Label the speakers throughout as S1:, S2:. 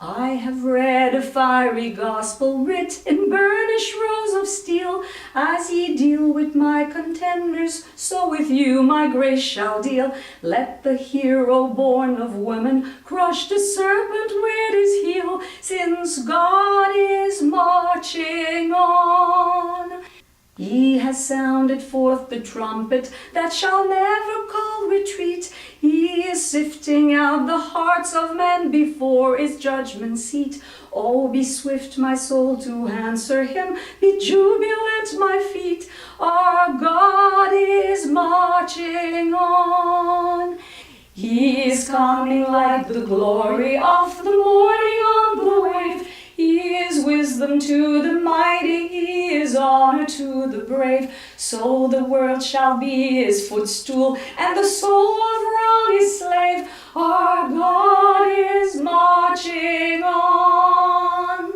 S1: I have read a fiery gospel writ in burnished rows of steel. As ye deal with my contenders, so with you my grace shall deal. Let the hero born of woman crush the serpent with his heel, since God is marching on. He has sounded forth the trumpet that shall never call retreat. He is sifting out the hearts of men before his judgment seat. Oh, be swift, my soul, to answer him. Be jubilant, my feet. Our God is marching on. He is coming like the glory of the morning on the wave. He is wisdom to the mighty, he is honor to the brave. So the world shall be his footstool, and the soul of wrong his slave. Our God is marching on.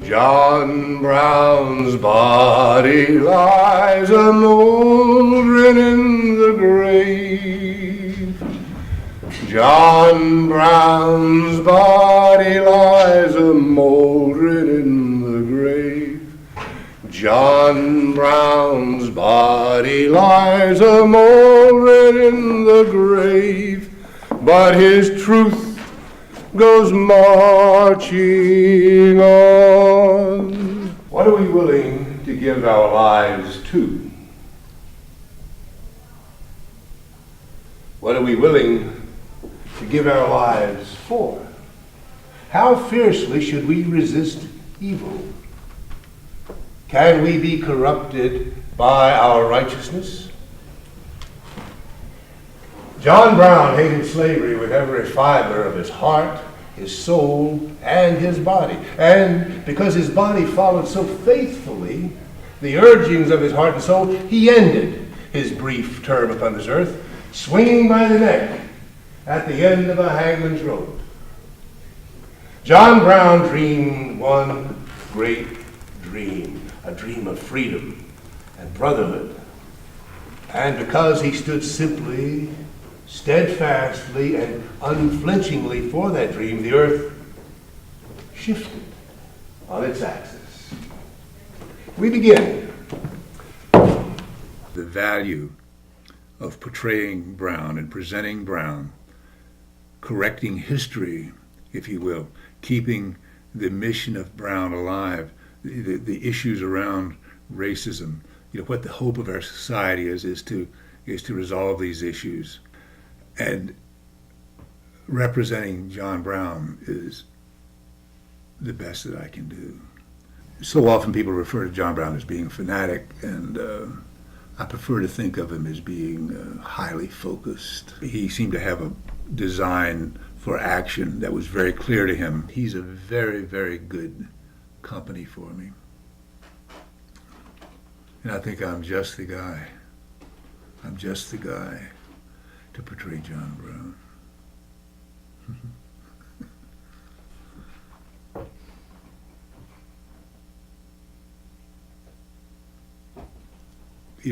S2: John Brown's body lies a mouldering in the grave. John Brown's body lies a mouldering in the grave. John Brown's body lies a mouldering in the grave, but his truth goes marching on. What are we willing to give our lives to? What are we willing to give our lives for? How fiercely should we resist evil? Can we be corrupted by our righteousness? John Brown hated slavery with every fiber of his heart, his soul, and his body. And because his body followed so faithfully the urgings of his heart and soul, he ended his brief term upon this earth, swinging by the neck at the end of a hangman's rope. John Brown dreamed one great dream, a dream of freedom and brotherhood. And because he stood simply, steadfastly, and unflinchingly for that dream, the earth shifted on its axis. We begin.
S3: The value of portraying Brown and presenting Brown, correcting history, if you will, keeping the mission of Brown alive, the issues around racism, what the hope of our society is to resolve these issues. And representing John Brown is the best that I can do. So often people refer to John Brown as being a fanatic, and I prefer to think of him as being highly focused. He seemed to have a design for action that was very clear to him. He's a very, very good company for me. And I think I'm just the guy. I'm just the guy to portray John Brown.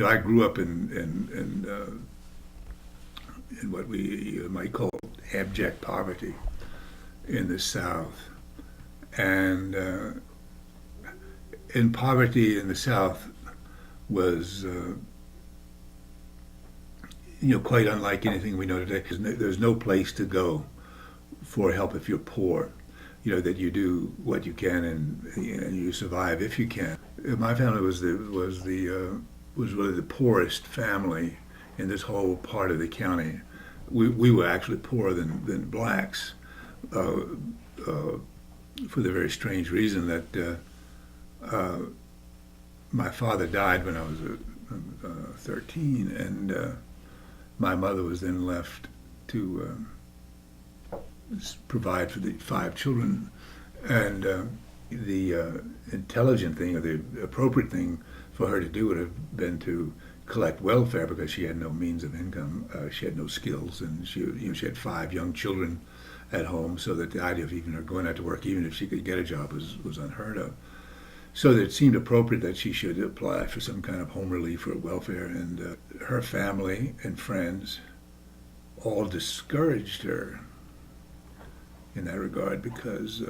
S3: I grew up in what we might call abject poverty in the South. And in poverty in the South was quite unlike anything we know today. There's no place to go for help if you're poor. That you do what you can and you survive if you can. My family was really the poorest family in this whole part of the county. We were actually poorer than blacks, for the very strange reason that my father died when I was 13, and my mother was then left to provide for the 5 children. And the intelligent thing, or the appropriate thing for her to do would have been to collect welfare, because she had no means of income. She had no skills, and she had 5 young children at home, so that the idea of even her going out to work, even if she could get a job, was unheard of. So that it seemed appropriate that she should apply for some kind of home relief or welfare, and her family and friends all discouraged her in that regard because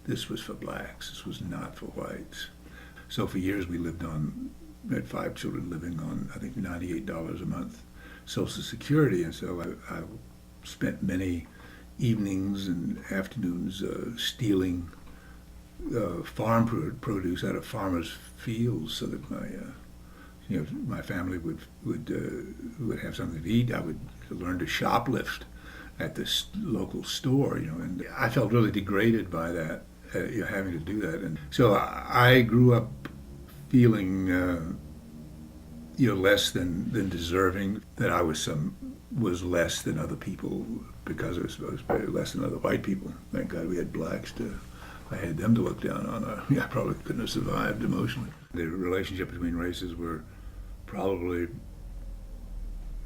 S3: this was for blacks. This was not for whites. So for years we had 5 children living on, I think, $98 a month Social Security. And so I spent many evenings and afternoons stealing farm produce out of farmers' fields so that my family would have something to eat. I would learn to shoplift at this local store, and I felt really degraded by that, having to do that. And so I grew up feeling, less than deserving, that I was less than other people because I was less than other white people. Thank God we had blacks I had them to look down on. I probably couldn't have survived emotionally. The relationship between races were probably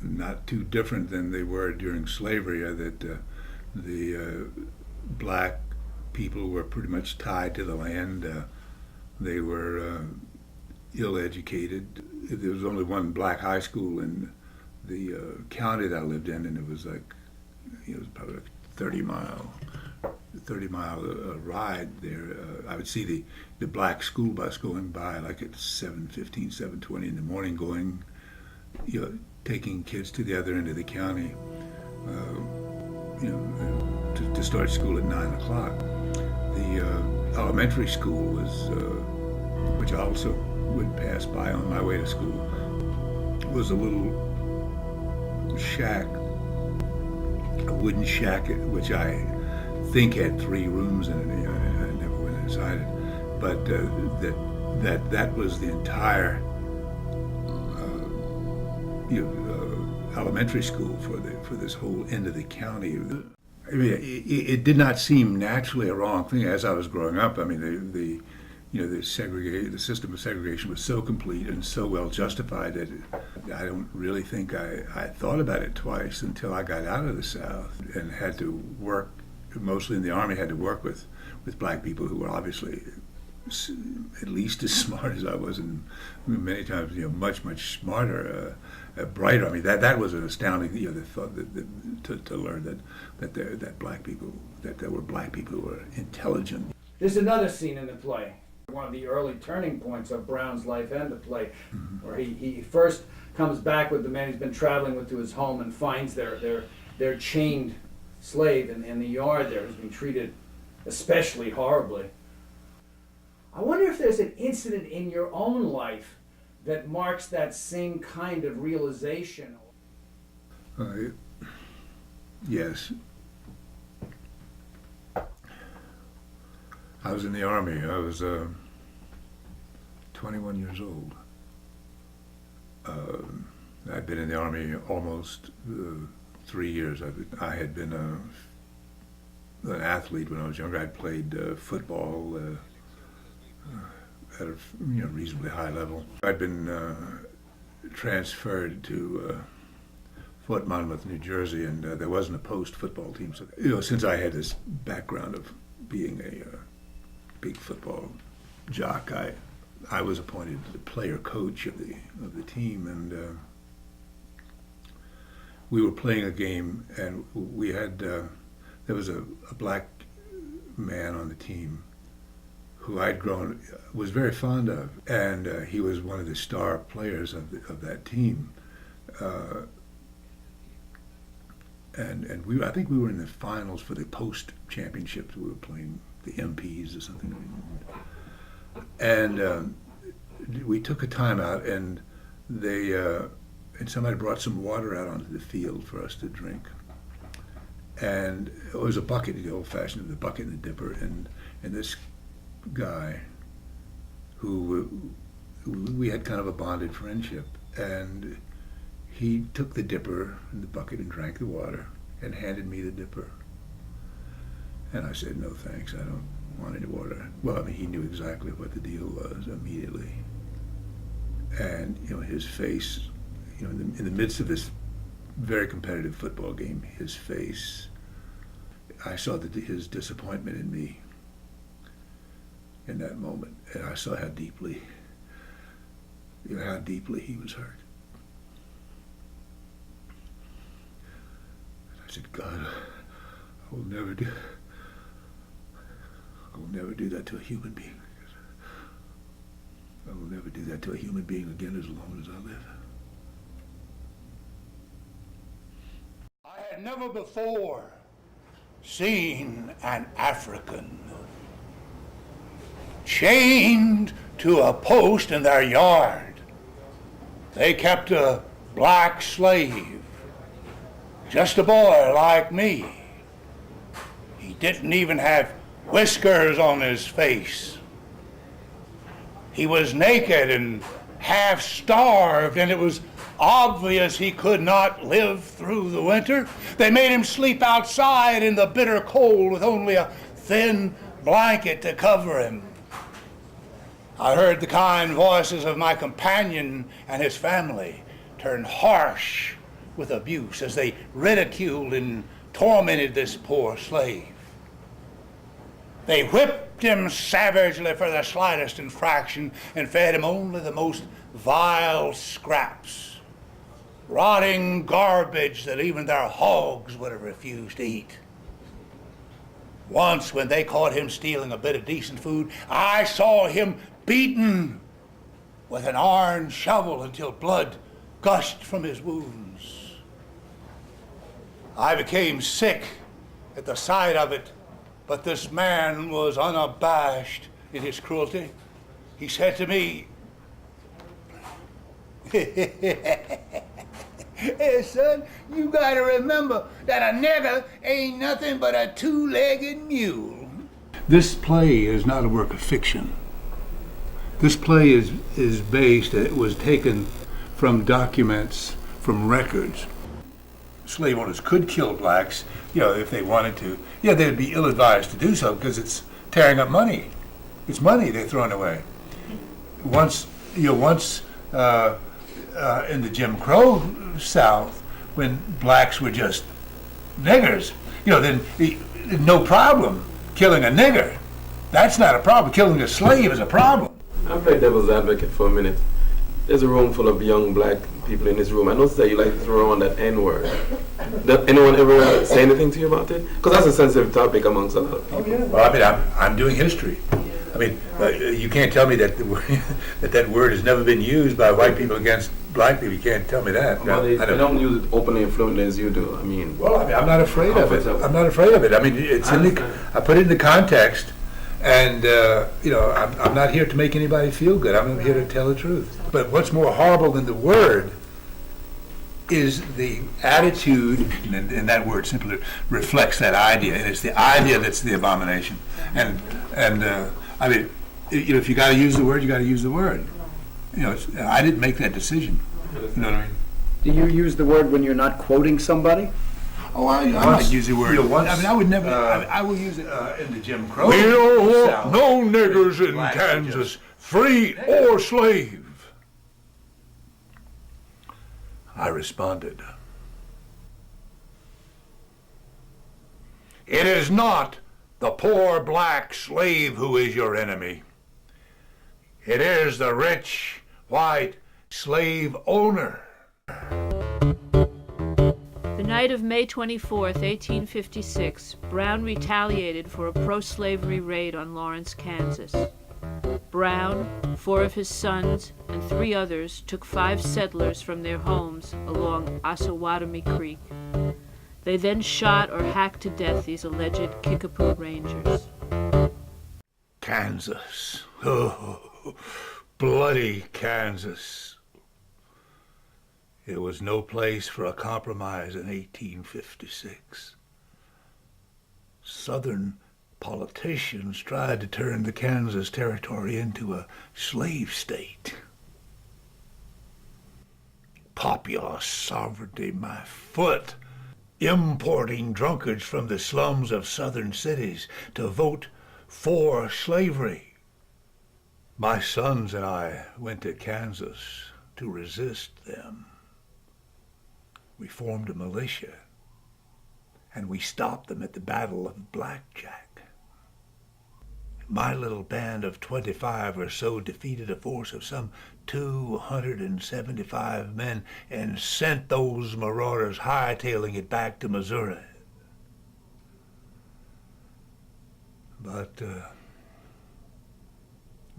S3: not too different than they were during slavery, that the black people were pretty much tied to the land. They were ill-educated. There was only one black high school in the county that I lived in, and it was it was probably a 30-mile ride there. I would see the black school bus going by at 7:15, 7:20 in the morning, going, taking kids to the other end of the county, to start school at 9 o'clock. The elementary school was, which I also would pass by on my way to school, was a little shack, a wooden shack, which I think had 3 rooms in it. I never went inside it, but that was the entire elementary school for this whole end of the county. I mean, it did not seem naturally a wrong thing as I was growing up. I mean, the system of segregation was so complete and so well justified that I don't really think I thought about it twice until I got out of the South and had to work, mostly in the Army, had to work with black people who were obviously at least as smart as I was, and many times much smarter, brighter. I mean, that was an astounding the thought to learn that there were black people who were intelligent.
S4: There's another scene in the play, one of the early turning points of Brown's life and the play, where he first comes back with the man he's been traveling with to his home and finds their chained slave in the yard there, who's been treated especially horribly. I wonder if there's an incident in your own life that marks that same kind of realization.
S3: Yes. I was in the Army. I was 21 years old. I'd been in the Army almost 3 years. I had been an athlete when I was younger. I'd played football at a reasonably high level. I'd been transferred to Fort Monmouth, New Jersey, and there wasn't a post football team. So since I had this background of being a big football jock, I was appointed the player coach of the team, and we were playing a game, and we had there was a black man on the team who I'd was very fond of, and he was one of the star players of that team. And I think we were in the finals for the post championships. We were playing the MPs or something, and we took a timeout, and and somebody brought some water out onto the field for us to drink, and it was a bucket, the old-fashioned, the bucket and the dipper, and this guy who we had kind of a bonded friendship, and he took the dipper and the bucket and drank the water and handed me the dipper. And I said, no thanks, I don't want any water. Well, I mean, he knew exactly what the deal was immediately. And, his face, in the midst of this very competitive football game, his face, I saw his disappointment in me in that moment. And I saw how deeply he was hurt. I said, God, I will never do I will never do that to a human being. I will never do that to a human being again as long as I live.
S2: I had never before seen an African chained to a post in their yard. They kept a black slave, just a boy like me. He didn't even have whiskers on his face. He was naked and half starved, and it was obvious he could not live through the winter. They made him sleep outside in the bitter cold with only a thin blanket to cover him. I heard the kind voices of my companion and his family turn harsh with abuse as they ridiculed and tormented this poor slave. They whipped him savagely for the slightest infraction and fed him only the most vile scraps, rotting garbage that even their hogs would have refused to eat. Once, when they caught him stealing a bit of decent food, I saw him beaten with an iron shovel until blood gushed from his wounds. I became sick at the sight of it, but this man was unabashed in his cruelty. He said to me, "Hey, son, you gotta remember that a nigger ain't nothing but a two-legged mule." This play is not a work of fiction. This play is based, it was taken from documents, from records. Slave owners could kill blacks, if they wanted to. Yeah, they'd be ill-advised to do so because it's tearing up money. It's money they're throwing away. Once in the Jim Crow South, when blacks were just niggers, then no problem killing a nigger. That's not a problem. Killing a slave is a problem.
S5: I'll play devil's advocate for a minute. There's a room full of young black people in this room. I noticed that you like to throw around that N-word. Did anyone ever say anything to you about it? Because that's a sensitive topic amongst a lot of people.
S2: Oh, yeah. Well, I'm doing history. You can't tell me that that word has never been used by white people against black people. You can't tell me that.
S5: Well, they don't use it openly and fluently as you do.
S2: I'm not afraid of it. I'm not afraid of it. It's I put it in the context, and I'm not here to make anybody feel good. I'm here to tell the truth. But what's more horrible than the word is the attitude, and that word simply reflects that idea, and it's the idea that's the abomination. If you got to use the word, you got to use the word. I didn't make that decision. You know what I mean?
S4: Do you use the word when you're not quoting somebody?
S2: Oh, I might use the word. I would never. I will use it in the Jim Crow. We don't want no niggers in Kansas, free or slave. I responded, "It is not the poor black slave who is your enemy. It is the rich white slave owner."
S6: The night of May 24th, 1856, Brown retaliated for a pro-slavery raid on Lawrence, Kansas. Brown, 4 of his sons, and 3 others took 5 settlers from their homes along Osawatomie Creek. They then shot or hacked to death these alleged Kickapoo Rangers.
S2: Kansas. Oh, bloody Kansas. It was no place for a compromise in 1856. Southern politicians tried to turn the Kansas Territory into a slave state. Popular sovereignty, my foot. Importing drunkards from the slums of southern cities to vote for slavery. My sons and I went to Kansas to resist them. We formed a militia, and we stopped them at the Battle of Blackjack. My little band of 25 or so defeated a force of some 275 men and sent those marauders hightailing it back to Missouri. But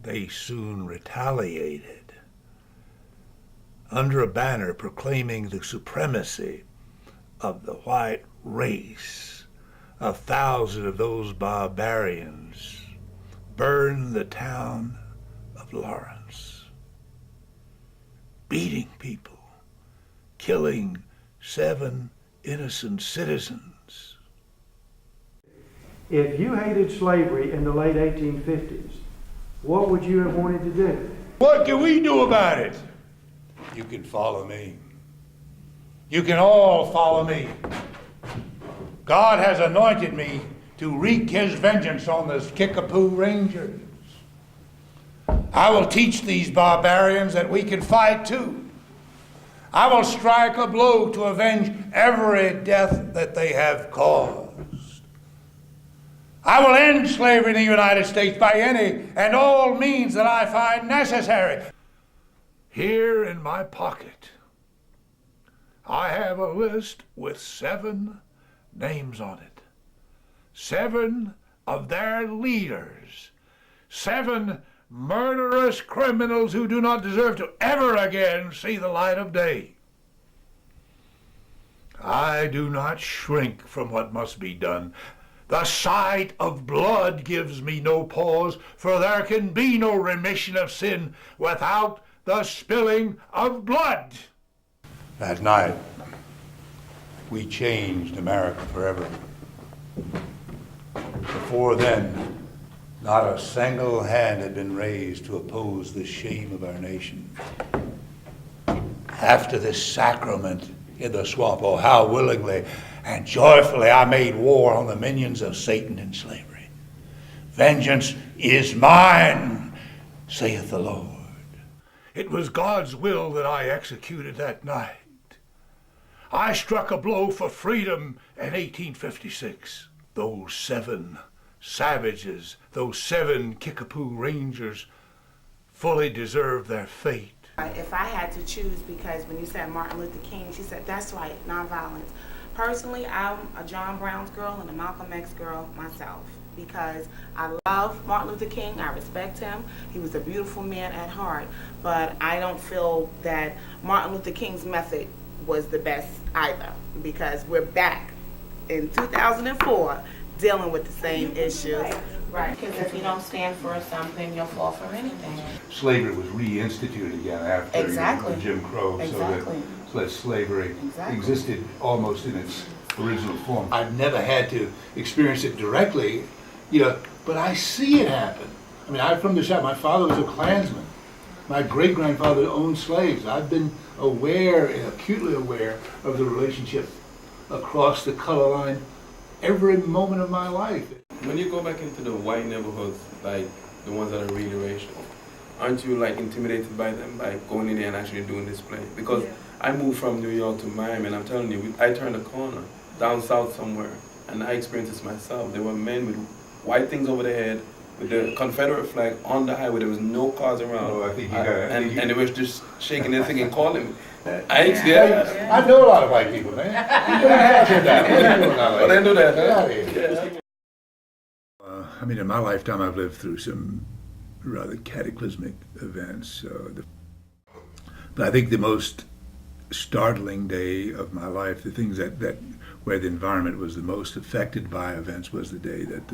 S2: they soon retaliated. Under a banner proclaiming the supremacy of the white race, 1,000 of those barbarians burned the town of Lawrence, beating people, killing 7 innocent citizens.
S7: If you hated slavery in the late 1850s, what would you have wanted to do?
S2: What can we do about it? You can follow me. You can all follow me. God has anointed me to wreak his vengeance on the Kickapoo Rangers. I will teach these barbarians that we can fight too. I will strike a blow to avenge every death that they have caused. I will end slavery in the United States by any and all means that I find necessary. Here in my pocket, I have a list with 7 names on it. 7 of their leaders. 7 murderous criminals who do not deserve to ever again see the light of day. I do not shrink from what must be done. The sight of blood gives me no pause, for there can be no remission of sin without the spilling of blood. That night, we changed America forever. Before then, not a single hand had been raised to oppose the shame of our nation. After this sacrament in the swamp, oh, how willingly and joyfully I made war on the minions of Satan in slavery. Vengeance is mine, saith the Lord. It was God's will that I executed that night. I struck a blow for freedom in 1856. Those 7 savages, those 7 Kickapoo Rangers, fully deserved their fate.
S8: If I had to choose, because when you said Martin Luther King, she said, that's right, nonviolence. Personally, I'm a John Brown's girl and a Malcolm X girl myself, because I love Martin Luther King, I respect him, he was a beautiful man at heart, but I don't feel that Martin Luther King's method was the best either, because we're back in 2004 dealing with the same issues. Right, because if you don't stand for something, you'll fall for anything.
S2: Slavery was reinstituted again after Jim Crow, so that slavery existed almost in its original form. I've never had to experience it directly, but I see it happen. I mean, I'm from the South. My father was a Klansman. My great-grandfather owned slaves. I've been aware, acutely aware, of the relationship across the color line every moment of my life.
S5: When you go back into the white neighborhoods, like the ones that are really racial, aren't you like intimidated by them, by going in there and actually doing this play? Because I moved from New York to Miami, and I'm telling you, I turned a corner down south somewhere, and I experienced this myself. There were men with white things over their head, with the Confederate flag on the highway. There was no cars around.
S2: Oh,
S5: and they were just shaking their thing and calling me.
S2: I know a lot of white people, man.
S5: Well, they do that.
S3: I mean, in my lifetime, I've lived through some rather cataclysmic events. But I think the most startling day of my life, the things that where the environment was the most affected by events, was the day that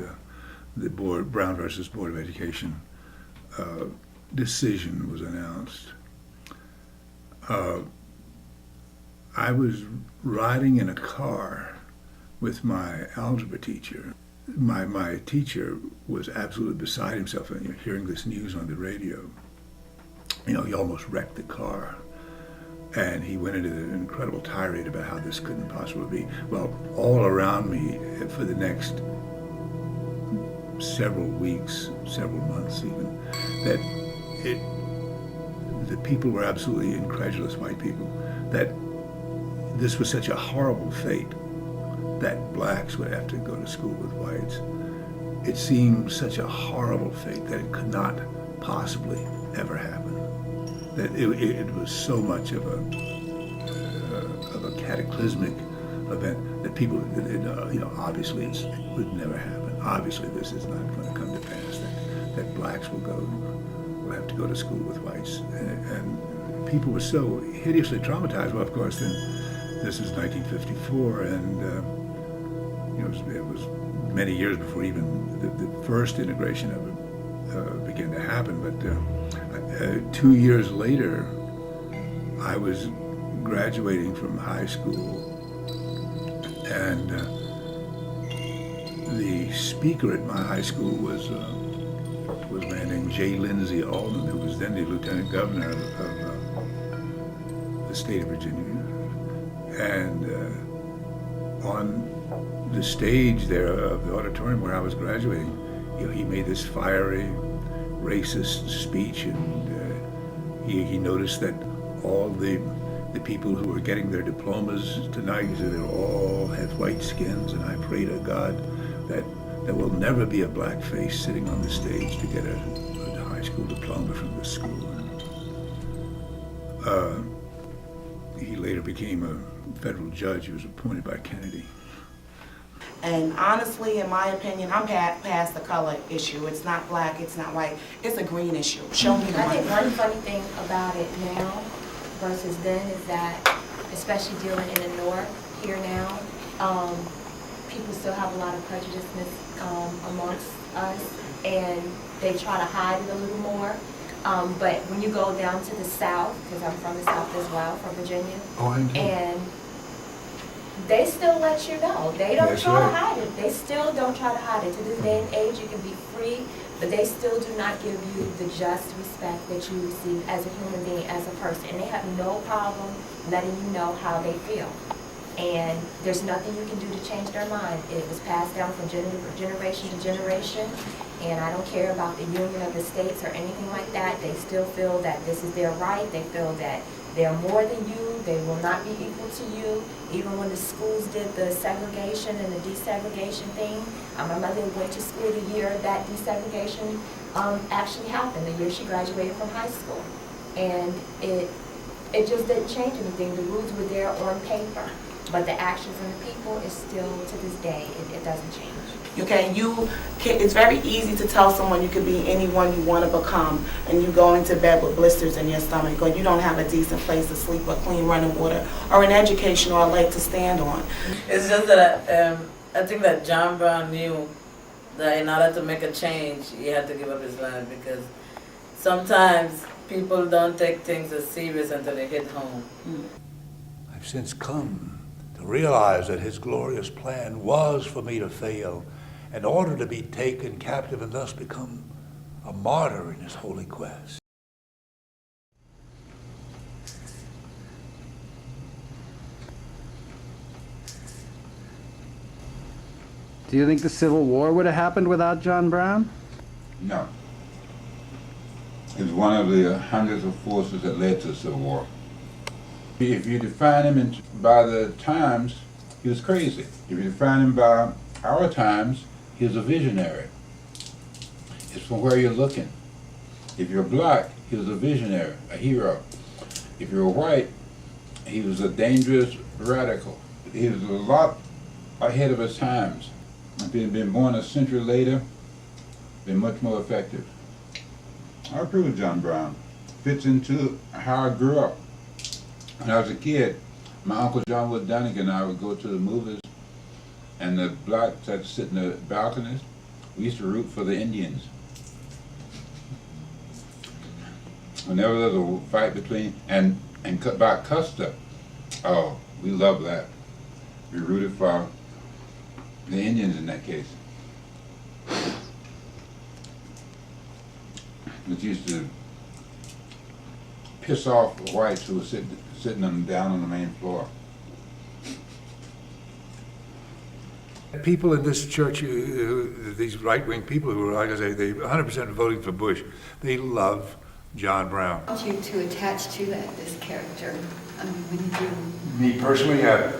S3: the Brown versus Board of Education decision was announced. I was riding in a car with my algebra teacher. My teacher was absolutely beside himself hearing this news on the radio. He almost wrecked the car. And he went into an incredible tirade about how this couldn't possibly be. Well, all around me for the next several weeks, several months even, the people were absolutely incredulous, white people, that this was such a horrible fate that blacks would have to go to school with whites. It seemed such a horrible fate that it could not possibly ever happen. That it was so much of a cataclysmic event that people, obviously it would never happen. Obviously this is not going to come to pass, that blacks will go will have to go to school with whites. And people were so hideously traumatized. Well, of course, then this is 1954, and it was many years before even the first integration of it began to happen. But 2 years later, I was graduating from high school, and the speaker at my high school was a man named J. Lindsay Alden, who was then the lieutenant governor of the state of Virginia. And on the stage there of the auditorium where I was graduating, he made this fiery, racist speech, and he noticed that all the people who were getting their diplomas tonight, he said they all had white skins, and I pray to God that there will never be a black face sitting on the stage to get a high school diploma from this school. He later became a federal judge. He was appointed by Kennedy.
S8: And honestly, in my opinion, I'm past the color issue. It's not black, it's not white. It's a green issue. Show me the
S9: I think
S8: money.
S9: one funny thing about it now versus then is that, especially dealing in the North here now, people still have a lot of prejudice amongst us, and they try to hide it a little more. But when you go down to the South, because I'm from the South as well, from Virginia, and they still let you know. They don't try to hide it. They still don't try to hide it. To this day and age, you can be free, but they still do not give you the just respect that you receive as a human being, as a person. And they have no problem letting you know how they feel. And there's nothing you can do to change their mind. It was passed down from generation to generation, and I don't care about the Union of the States or anything like that. They still feel that this is their right. They feel that they're more than you. They will not be equal to you. Even when the schools did the segregation and the desegregation thing, my mother went to school the year that desegregation actually happened, the year she graduated from high school. And it just didn't change anything. The rules were there on paper, but the actions of the people is still, to this day, it doesn't change.
S8: Okay, it's very easy to tell someone you could be anyone you want to become, and you go into bed with blisters in your stomach, or you don't have a decent place to sleep, or clean running water, or an education, or a leg to stand on.
S10: It's just that I think that John Brown knew that in order to make a change, he had to give up his land, because sometimes people don't take things as serious until they hit home.
S2: I've since come to realize that his glorious plan was for me to fail in order to be taken captive and thus become a martyr in his holy quest.
S11: Do you think the Civil War would have happened without John Brown?
S12: No. It was one of the hundreds of forces that led to the Civil War. If you define him by the times, he was crazy. If you define him by our times, he was a visionary. It's from where you're looking. If you're black, he was a visionary, a hero. If you're white, he was a dangerous radical. He was a lot ahead of his times. If he had been born a century later, been much more effective. I agree with John Brown. Fits into how I grew up. When I was a kid, my Uncle John Wood Dunnigan and I would go to the movies, and the blacks had to sit in the balconies. We used to root for the Indians. Whenever there was a fight between, and by Custer, oh, we loved that. We rooted for the Indians in that case. It used to piss off the whites who were sitting them down on the main floor.
S3: People in this church, these right-wing people who are, like I say, they 100% voting for Bush, they love John Brown.
S13: I want you to attach to this character. When you do.
S3: Me personally, I'm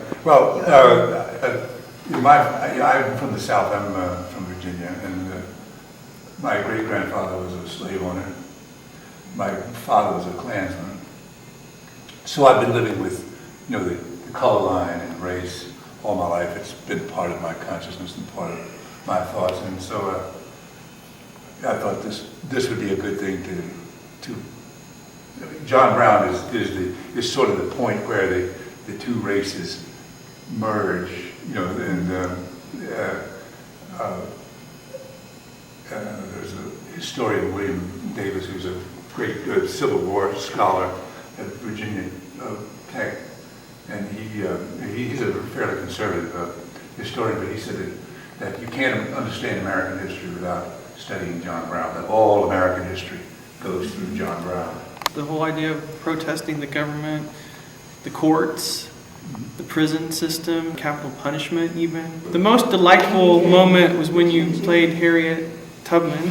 S3: from the South. I'm from Virginia, and my great-grandfather was a slave owner. My father was a Klansman. So I've been living with, the color line and race all my life. It's been part of my consciousness and part of my thoughts, and so I thought this would be a good thing John Brown is sort of the point where the two races merge, you know, and there's a historian, William Davis, who's a great Civil War scholar at Virginia Tech, and he's a fairly conservative historian, but he said that you can't understand American history without studying John Brown, that all American history goes through John Brown.
S14: The whole idea of protesting the government, the courts, the prison system, capital punishment even. The most delightful moment was when you played Harriet Tubman.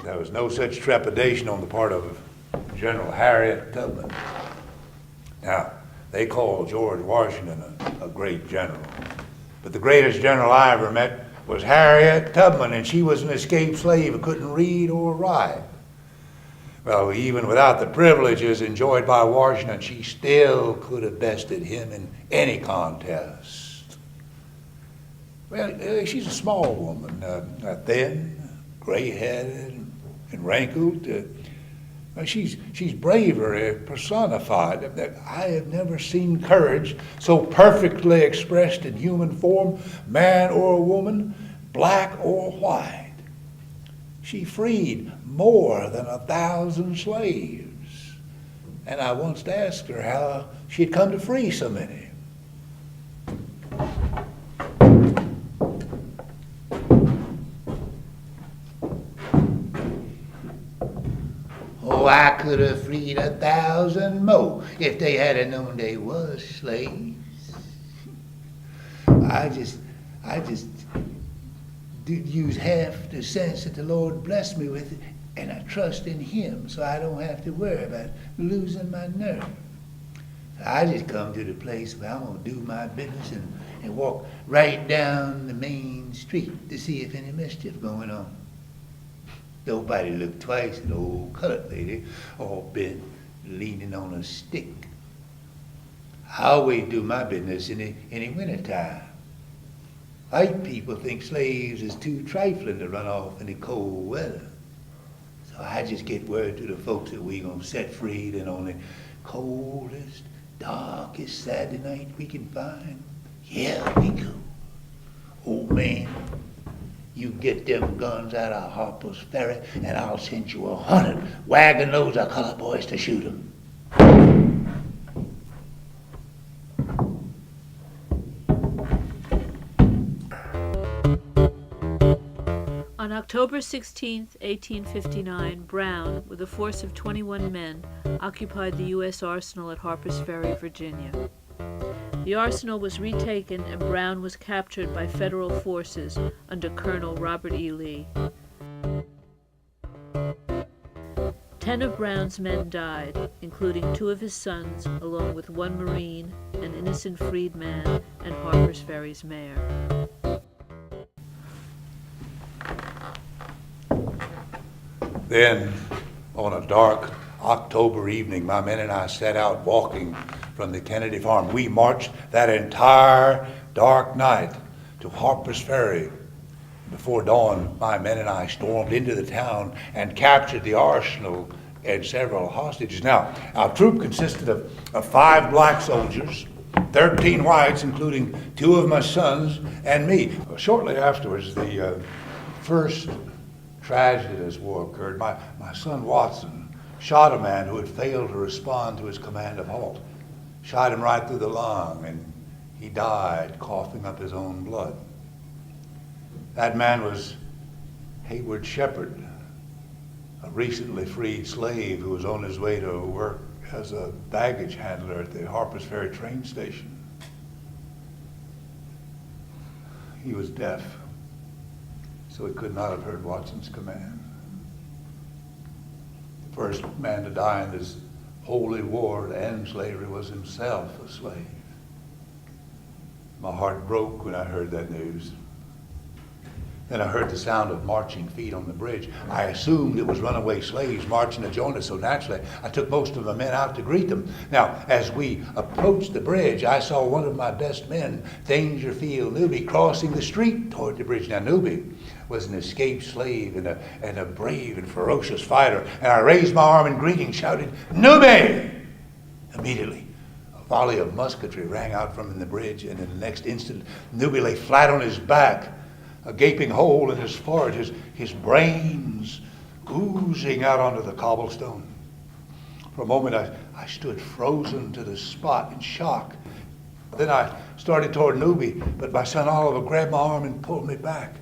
S2: There was no such trepidation on the part of General Harriet Tubman. Now, they call George Washington a great general. But the greatest general I ever met was Harriet Tubman, and she was an escaped slave who couldn't read or write. Well, even without the privileges enjoyed by Washington, she still could have bested him in any contest. Well, she's a small woman, thin, gray-headed, and wrinkled. She's bravery personified. I have never seen courage so perfectly expressed in human form, man or woman, black or white. She freed more than 1,000 slaves. And I once asked her how she'd come to free so many. Oh, I could have freed 1,000 more if they had known they was slaves. I just did use half the sense that the Lord blessed me with, and I trust in Him, so I don't have to worry about losing my nerve. I just come to the place where I'm going to do my business and walk right down the main street to see if any mischief going on. Nobody looked twice at the old colored lady, all bent, leaning on a stick. I always do my business in the wintertime. White people think slaves is too trifling to run off in the cold weather. So I just get word to the folks that we gonna set free then on the coldest, darkest Saturday night we can find. Yeah, we go. Old man, you get them guns out of Harper's Ferry and I'll send you 100 wagon loads of colored boys to shoot them.
S6: On October 16, 1859, Brown, with a force of 21 men, occupied the U.S. arsenal at Harper's Ferry, Virginia. The arsenal was retaken and Brown was captured by federal forces under Colonel Robert E. Lee. 10 of Brown's men died, including 2 of his sons, along with 1 Marine, an innocent freedman, and Harper's Ferry's mayor.
S2: Then, on a dark October evening, my men and I set out walking from the Kennedy farm. We marched that entire dark night to Harper's Ferry. Before dawn, my men and I stormed into the town and captured the arsenal and several hostages. Now, our troop consisted of 5 black soldiers, 13 whites, including 2 of my sons and me. Shortly afterwards, the first tragedy of this war occurred. My son Watson shot a man who had failed to respond to his command of halt. Shot him right through the lung, and he died coughing up his own blood. That man was Hayward Shepard, a recently freed slave who was on his way to work as a baggage handler at the Harper's Ferry train station. He was deaf, so he could not have heard Watson's command. The first man to die in this holy war to end slavery was himself a slave. My heart broke when I heard that news.
S3: Then I heard the sound of marching feet on the bridge. I assumed it was runaway slaves marching to join us, so naturally I took most of the men out to greet them. Now, as we approached the bridge, I saw one of my best men, Dangerfield Newby, crossing the street toward the bridge. Now, Newby was an escaped slave and a brave and ferocious fighter, and I raised my arm in greeting, shouted, "Newby!" Immediately, a volley of musketry rang out from the bridge, and in the next instant, Newby lay flat on his back, a gaping hole in his forehead, his brains oozing out onto the cobblestone. For a moment, I stood frozen to the spot in shock. Then I started toward Newby, but my son Oliver grabbed my arm and pulled me back.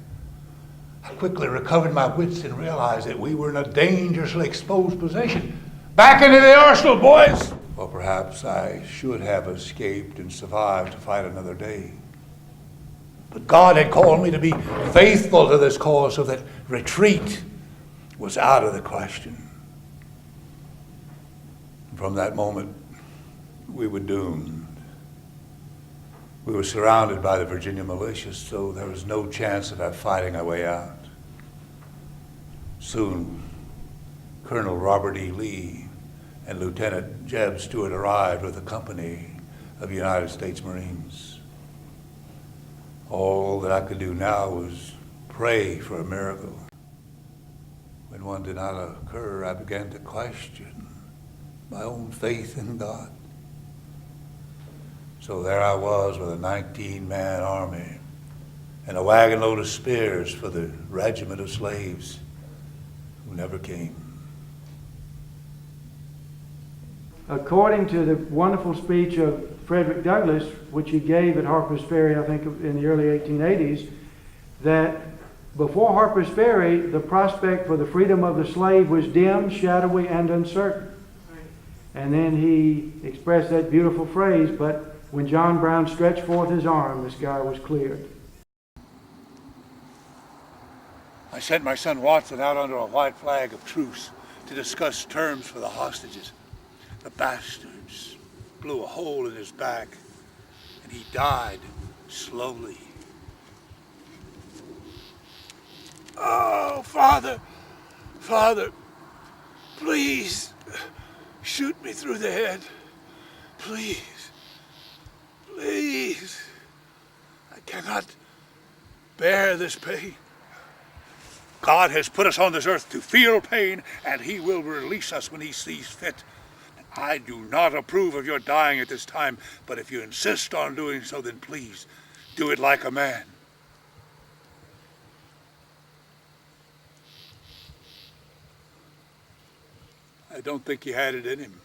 S3: I quickly recovered my wits and realized that we were in a dangerously exposed position. Back into the arsenal, boys! Or perhaps I should have escaped and survived to fight another day. But God had called me to be faithful to this cause, so that retreat was out of the question. From that moment, we were doomed. We were surrounded by the Virginia militia, so there was no chance of our fighting our way out. Soon, Colonel Robert E. Lee and Lieutenant Jeb Stewart arrived with a company of United States Marines. All that I could do now was pray for a miracle. When one did not occur, I began to question my own faith in God. So there I was with a 19-man army and a wagon load of spears for the regiment of slaves who never came.
S7: According to the wonderful speech of Frederick Douglass, which he gave at Harper's Ferry, I think in the early 1880s, that before Harper's Ferry, the prospect for the freedom of the slave was dim, shadowy, and uncertain. And then he expressed that beautiful phrase, but when John Brown stretched forth his arm, the sky was cleared.
S3: I sent my son Watson out under a white flag of truce to discuss terms for the hostages. The bastards blew a hole in his back, and he died slowly. Oh, Father, please shoot me through the head. Please. I cannot bear this pain. God has put us on this earth to feel pain, and he will release us when he sees fit. I do not approve of your dying at this time, but if you insist on doing so, then please do it like a man. I don't think he had it in him.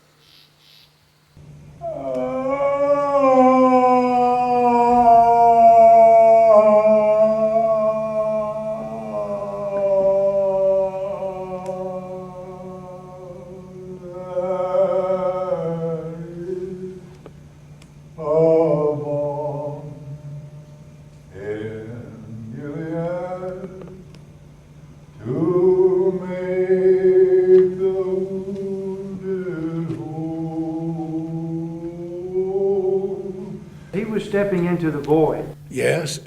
S7: Stepping into the void.
S3: Yes,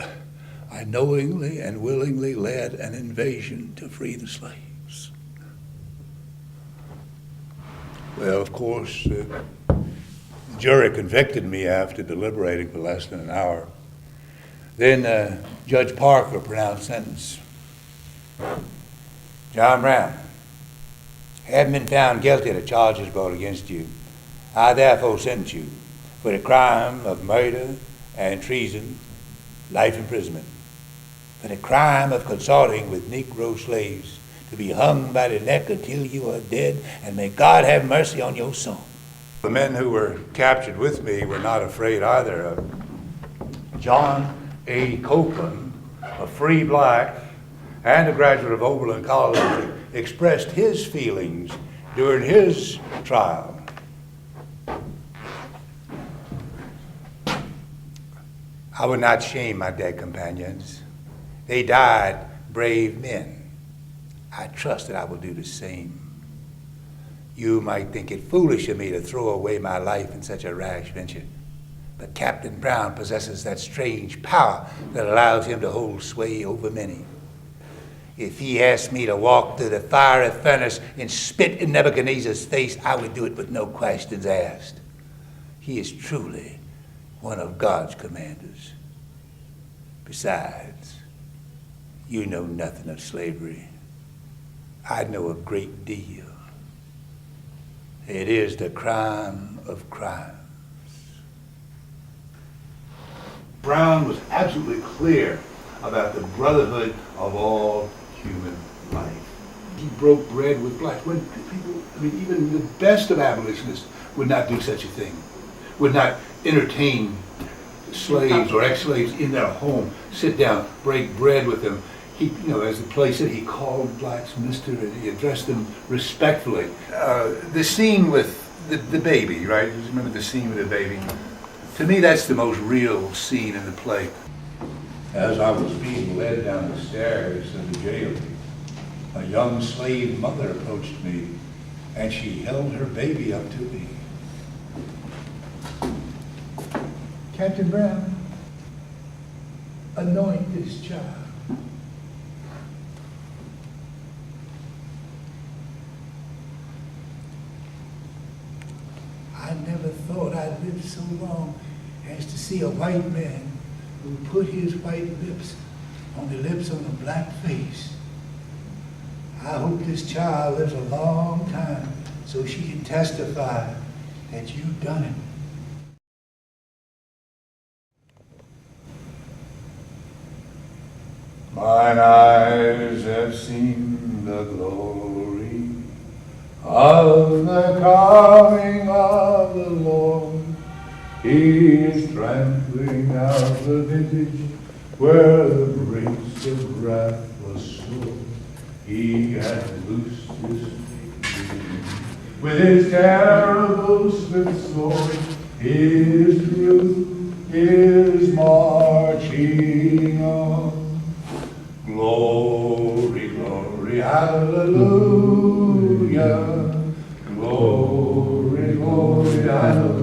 S3: I knowingly and willingly led an invasion to free the slaves. Well, of course, the jury convicted me after deliberating for less than an hour. Then Judge Parker pronounced sentence. John Brown, having been found guilty of the charges brought against you, I therefore sentence you for the crime of murder and treason, life imprisonment. For the crime of consorting with Negro slaves, to be hung by the neck until you are dead, and may God have mercy on your soul. The men who were captured with me were not afraid either. John A. Copeland, a free black and a graduate of Oberlin College, expressed his feelings during his trial. I would not shame my dead companions. They died brave men. I trust that I will do the same. You might think it foolish of me to throw away my life in such a rash venture, but Captain Brown possesses that strange power that allows him to hold sway over many.
S15: If he asked me to walk through the fiery furnace and spit in Nebuchadnezzar's face, I would do it with no questions asked. He is truly one of God's commanders. Besides, you know nothing of slavery. I know a great deal. It is the crime of crimes.
S2: Brown was absolutely clear about the brotherhood of all human life. He broke bread with blacks. When people, I mean, even the best of abolitionists would not do such a thing, would not entertain slaves or ex-slaves in their home, sit down, break bread with them. He, you know, as the play said, he called blacks Mr. and he addressed them respectfully. The scene with the baby, right? You remember the scene with the baby? To me, that's the most real scene in the play. As I was being led down the stairs of the jail, a young slave mother approached me, and she held her baby up to me. Captain Brown, anoint this child. I never thought I'd live so long as to see a white man who put his white lips on the lips of a black face. I hope this child lives a long time so she can testify that you've done it. Mine eyes have seen the glory of the coming of the Lord. He is trampling out the vintage where the brakes of wrath was sore. He has loosed his feet with his terrible swift sword. His truth is marching on. Glory, glory, hallelujah. Glory, glory, hallelujah.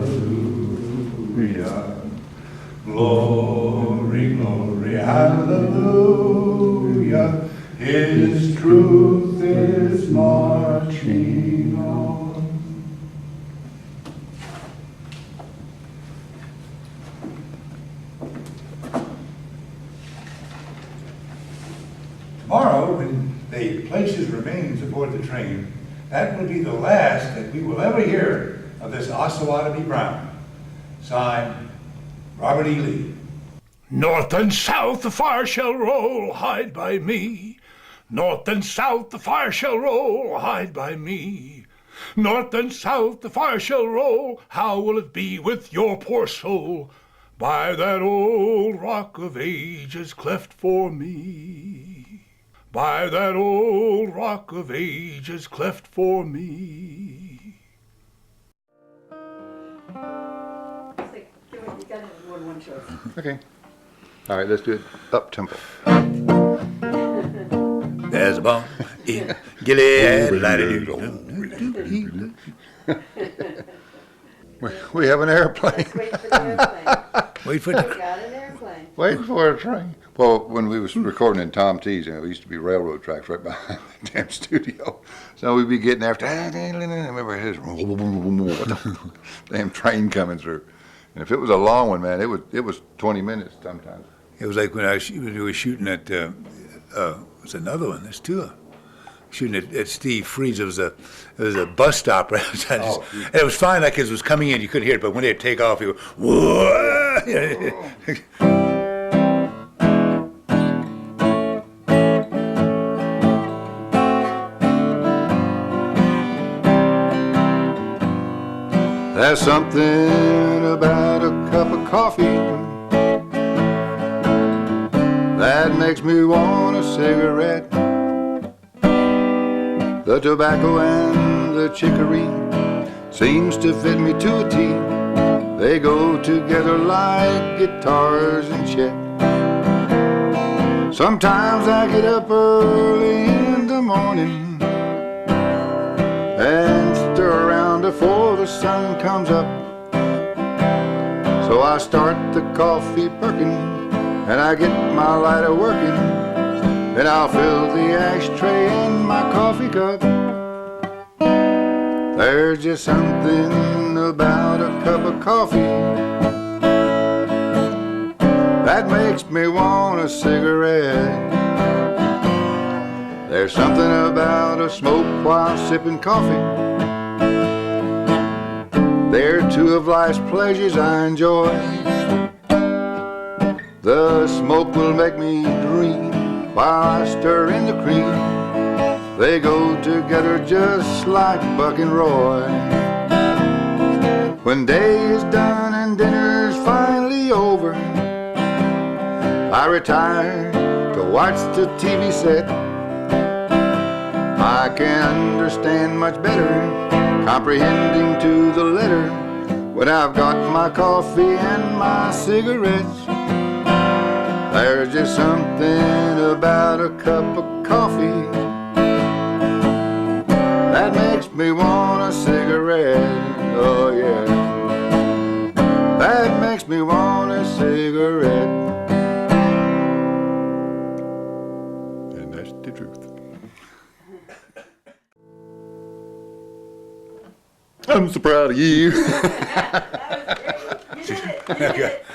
S2: Glory, glory, hallelujah. His truth is marching on. Tomorrow, when they place his remains aboard the train, that will be the last that we will ever hear of this Osawatomie Brown. Signed, Robert E. Lee. North and south the fire shall roll, hide by me. North and south the fire shall roll, hide by me. North and south the fire shall roll, how will it be with your poor soul? By that old rock of ages cleft for me. By that old rock of ages cleft for me.
S16: Okay. All right, let's do it up tempo.
S15: There's a bomb in Gilead.
S16: We have an airplane.
S15: Wait for the
S16: Wait for a train. Well, when we was recording in Tom T's, there used to be railroad tracks right behind the damn studio. So we'd be getting after, I remember his damn train coming through. And if it was a long one, man, it was 20 minutes sometimes.
S15: It was like when we were shooting at, it's another one, there's two of them. Shooting at Steve Freeze, it was a bus stop right outside. And it was fine, like as it was coming in, you couldn't hear it, but when they'd take off, you go, whoa!
S16: There's something about a cup of coffee that makes me want a cigarette. The tobacco and the chicory seems to fit me to a T. They go together like guitars and Chet. Sometimes I get up early in the morning and stir around before the sun comes up. So I start the coffee perking and I get my lighter working. Then I'll fill the ashtray in my coffee cup. There's just something about a cup of coffee that makes me want a cigarette. There's something about a smoke while sipping coffee. They're two of life's pleasures I enjoy. The smoke will make me dream while I stir in the cream. They go together just like Buck and Roy. When day is done and dinner's finally over, I retire to watch the TV set. I can understand much better, comprehending to the letter, when I've got my coffee and my cigarettes. There's just something about a cup of coffee that makes me want a cigarette. Oh yeah, that makes me want a cigarette. And that's the truth. I'm so proud of you.
S1: You did it.